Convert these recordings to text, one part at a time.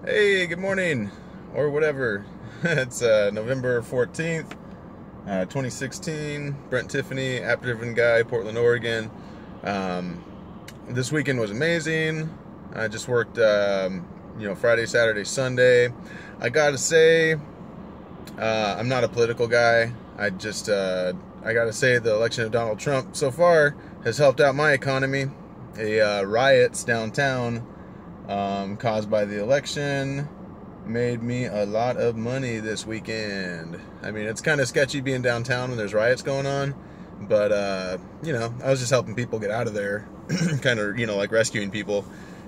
Hey, good morning, or whatever. It's November 14th, 2016. Brent Tiffany, app-driven guy, Portland, Oregon. This weekend was amazing. I just worked, Friday, Saturday, Sunday. I gotta say, I'm not a political guy. I gotta say the election of Donald Trump so far has helped out my economy. Riots downtown caused by the election made me a lot of money this weekend. I mean, it's kind of sketchy being downtown when there's riots going on, but I was just helping people get out of there, kind of, like rescuing people.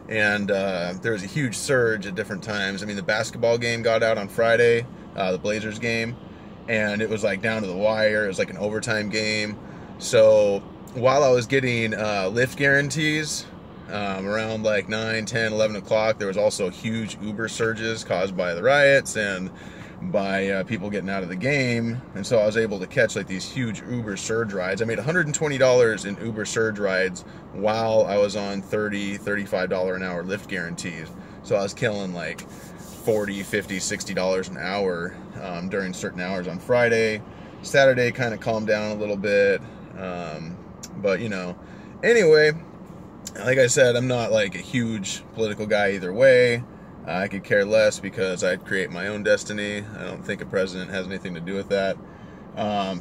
And there was a huge surge at different times. I mean, the basketball game got out on Friday, the Blazers game, and it was like down to the wire. It was like an overtime game. So while I was getting Lyft guarantees, around like 9, 10, 11 o'clock, there was also huge Uber surges caused by the riots and by people getting out of the game. And so I was able to catch like these huge Uber surge rides. I made $120 in Uber surge rides while I was on $30, $35 an hour Lyft guarantees. So I was killing like $40, $50, $60 an hour during certain hours on Friday. Saturday kind of calmed down a little bit. But anyway, like I said, I'm not like a huge political guy either way. I could care less because I'd create my own destiny. I don't think a president has anything to do with that.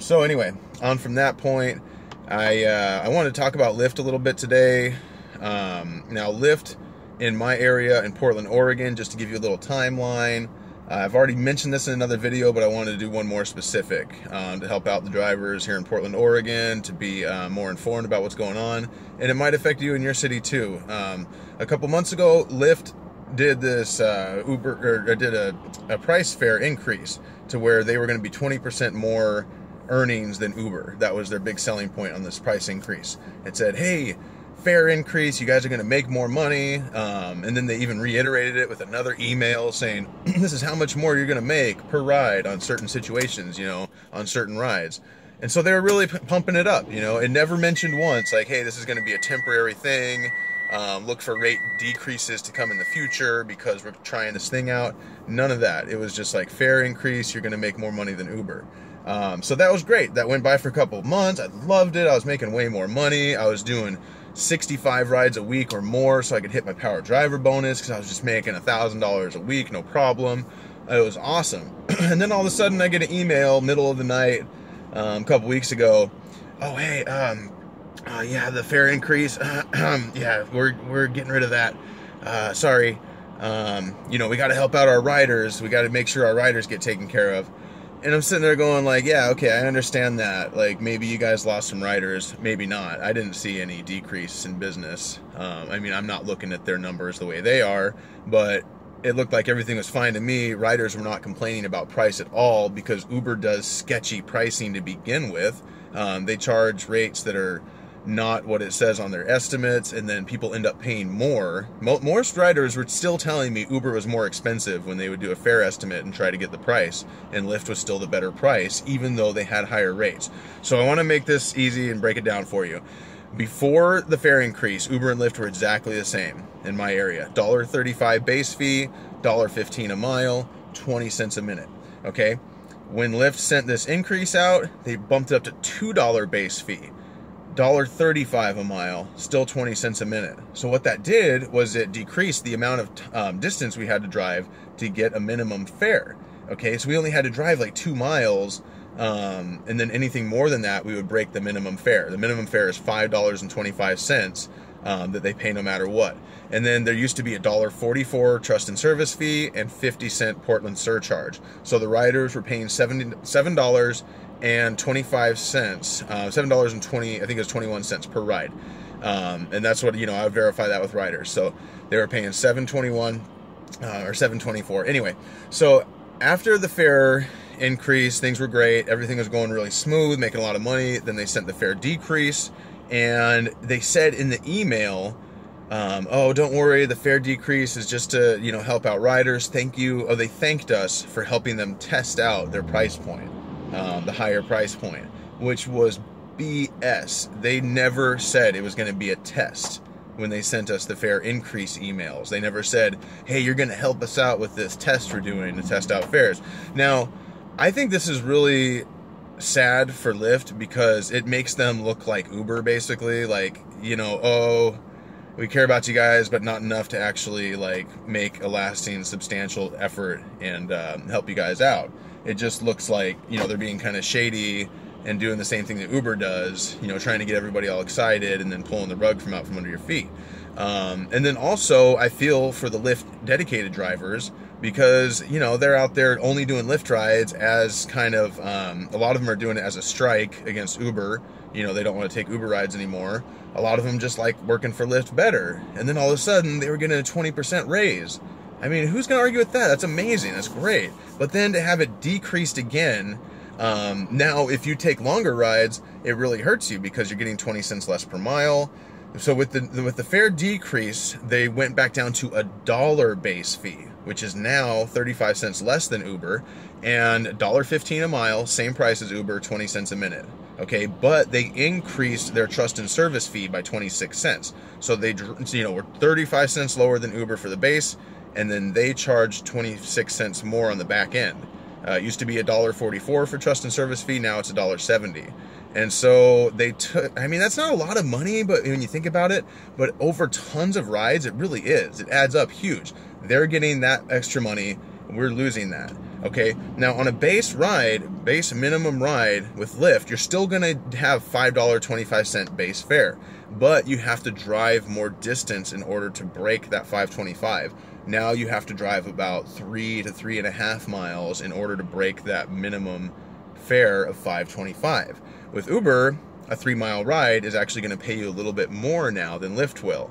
So anyway, on from that point, I want to talk about Lyft a little bit today. Now Lyft in my area in Portland, Oregon, just to give you a little timeline. I've already mentioned this in another video, but I wanted to do one more specific to help out the drivers here in Portland, Oregon, to be more informed about what's going on, and it might affect you in your city too. A couple months ago, Lyft did this did a price fare increase to where they were going to be 20% more earnings than Uber. That was their big selling point on this price increase. It said, hey, fare increase, you guys are going to make more money. And then they even reiterated it with another email saying, this is how much more you're going to make per ride on certain situations, on certain rides. And so they were really pumping it up. It never mentioned once like, hey, this is going to be a temporary thing. Look for rate decreases to come in the future because we're trying this thing out. None of that. It was just like fare increase, you're going to make more money than Uber. So that was great. That went by for a couple of months. I loved it. I was making way more money. I was doing 65 rides a week or more so I could hit my power driver bonus because I was just making $1,000 a week, no problem. It was awesome. And then all of a sudden I get an email middle of the night a couple weeks ago. Oh, hey, yeah, the fare increase. Yeah, we're getting rid of that. Sorry. We got to help out our riders. We got to make sure our riders get taken care of. And I'm sitting there going like, yeah, okay, I understand that. Like, maybe you guys lost some riders, maybe not. I didn't see any decrease in business. I'm not looking at their numbers the way they are, but it looked like everything was fine to me. Riders were not complaining about price at all because Uber does sketchy pricing to begin with. They charge rates that are not what it says on their estimates, and then people end up paying more. Most riders were still telling me Uber was more expensive when they would do a fare estimate and try to get the price, and Lyft was still the better price, even though they had higher rates. So I want to make this easy and break it down for you. Before the fare increase, Uber and Lyft were exactly the same in my area. $1.35 base fee, $1.15 a mile, 20 cents a minute. Okay? When Lyft sent this increase out, they bumped it up to $2 base fee. $1.35 a mile, still 20 cents a minute. So what that did was it decreased the amount of distance we had to drive to get a minimum fare. Okay, so we only had to drive like 2 miles, and then anything more than that, we would break the minimum fare. The minimum fare is $5.25 that they pay no matter what. And then there used to be a $1.44 trust and service fee and 50-cent Portland surcharge. So the riders were paying $7.25, $7.20, I think it was 21 cents per ride. And that's what, I would verify that with riders. So they were paying $7.21 or $7.24. Anyway, so after the fare increase, things were great. Everything was going really smooth, making a lot of money. Then they sent the fare decrease, and they said in the email, oh, don't worry, the fare decrease is just to, help out riders. Thank you. Oh, they thanked us for helping them test out their price point. The higher price point, which was BS. They never said it was going to be a test. when they sent us the fare increase emails. They never said, hey, you're going to help us out with this test we're doing to test out fares. Now, I think this is really sad for Lyft because it makes them look like Uber, basically. Like, you know, oh, we care about you guys, but not enough to actually like make a lasting, substantial effort and help you guys out. It just looks like, you know, they're being kind of shady and doing the same thing that Uber does, you know, trying to get everybody all excited and then pulling the rug from out from under your feet. And then also, I feel for the Lyft dedicated drivers because, you know, they're out there only doing Lyft rides as kind of, a lot of them are doing it as a strike against Uber. You know, they don't want to take Uber rides anymore. A lot of them just like working for Lyft better. And then all of a sudden, they were getting a 20% raise. I mean, who's going to argue with that? That's amazing. That's great. But then to have it decreased again, now if you take longer rides, it really hurts you because you're getting 20 cents less per mile. So with the fare decrease, they went back down to $1 base fee, which is now 35 cents less than Uber, and $1.15 a mile, same price as Uber, 20 cents a minute. Okay, but they increased their trust and service fee by 26 cents. So they, you know, were 35 cents lower than Uber for the base, and then they charged 26 cents more on the back end. It used to be $1.44 for trust and service fee, now it's $1.70. And so they took, I mean, that's not a lot of money, but when you think about it, but over tons of rides, it really is. It adds up huge. They're getting that extra money, we're losing that. Okay, now on a base minimum ride with Lyft, you're still gonna have $5.25 base fare, but you have to drive more distance in order to break that $5.25. Now you have to drive about 3 to 3.5 miles in order to break that minimum fare of $5.25. With Uber, a 3-mile ride is actually gonna pay you a little bit more now than Lyft will.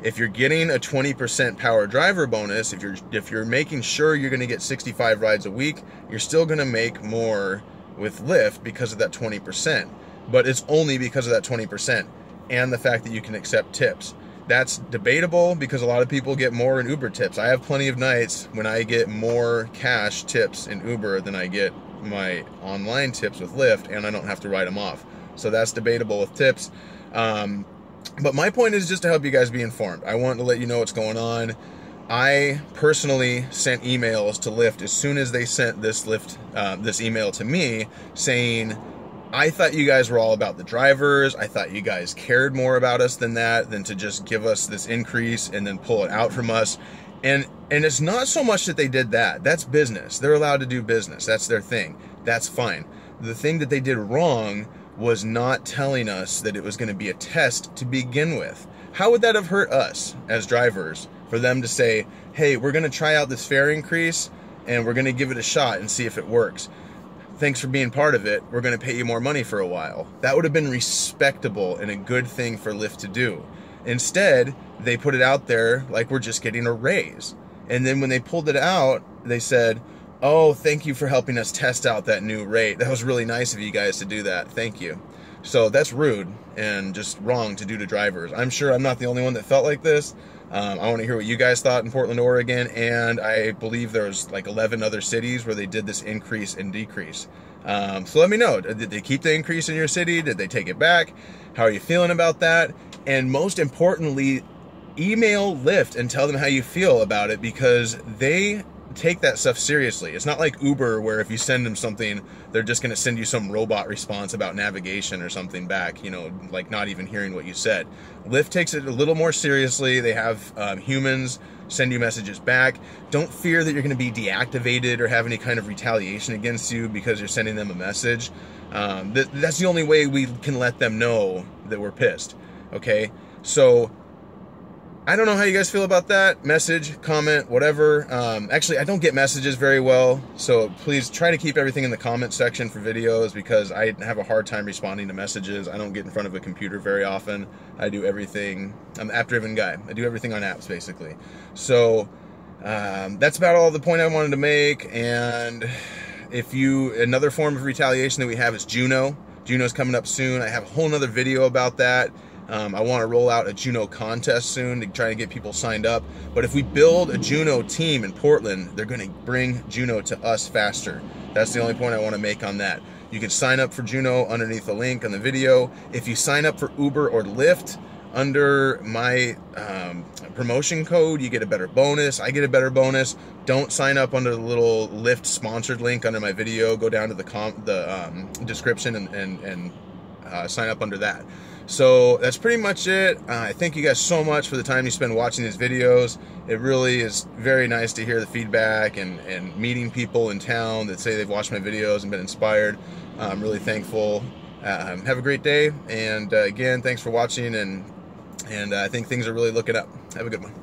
If you're getting a 20% power driver bonus, if you're making sure you're gonna get 65 rides a week, you're still gonna make more with Lyft because of that 20%. But it's only because of that 20% and the fact that you can accept tips. That's debatable because a lot of people get more in Uber tips. I have plenty of nights when I get more cash tips in Uber than I get my online tips with Lyft, and I don't have to write them off. So that's debatable with tips. But my point is just to help you guys be informed. I want to let you know what's going on. I personally sent emails to Lyft as soon as they sent this this email to me saying, I thought you guys were all about the drivers. I thought you guys cared more about us than that, than to just give us this increase and then pull it out from us. And it's not so much that they did that. That's business. They're allowed to do business. That's their thing. That's fine. The thing that they did wrong was not telling us that it was going to be a test to begin with. How would that have hurt us as drivers for them to say, hey, we're going to try out this fare increase and we're going to give it a shot and see if it works. Thanks for being part of it. We're going to pay you more money for a while. That would have been respectable and a good thing for Lyft to do. Instead, they put it out there like we're just getting a raise. And then when they pulled it out, they said, oh, thank you for helping us test out that new rate. That was really nice of you guys to do that. Thank you. So that's rude and just wrong to do to drivers. I'm sure I'm not the only one that felt like this. I want to hear what you guys thought in Portland, Oregon, and I believe there's like 11 other cities where they did this increase and decrease. So let me know, did they keep the increase in your city? Did they take it back? How are you feeling about that? And most importantly, email Lyft and tell them how you feel about it, because they take that stuff seriously. It's not like Uber where if you send them something, they're just going to send you some robot response about navigation or something back, you know, like not even hearing what you said. Lyft takes it a little more seriously. They have humans send you messages back. Don't fear that you're going to be deactivated or have any kind of retaliation against you because you're sending them a message. That's the only way we can let them know that we're pissed. Okay, so I don't know how you guys feel about that. Message, comment, whatever. Actually, I don't get messages very well, so please try to keep everything in the comment section for videos, because I have a hard time responding to messages. I don't get in front of a computer very often. I do everything. I'm an app-driven guy. I do everything on apps, basically. So that's about all the point I wanted to make. And another form of retaliation that we have is Juno. Juno's coming up soon. I have a whole nother video about that. I want to roll out a Juno contest soon to try to get people signed up. But if we build a Juno team in Portland, they're going to bring Juno to us faster. That's the only point I want to make on that. You can sign up for Juno underneath the link on the video. If you sign up for Uber or Lyft, under my promotion code, you get a better bonus. I get a better bonus. Don't sign up under the little Lyft sponsored link under my video. Go down to the description and sign up under that. So that's pretty much it. I thank you guys so much for the time you spend watching these videos. It really is very nice to hear the feedback and meeting people in town that say they've watched my videos and been inspired. I'm really thankful. Have a great day, and again, thanks for watching, and I think things are really looking up. Have a good one.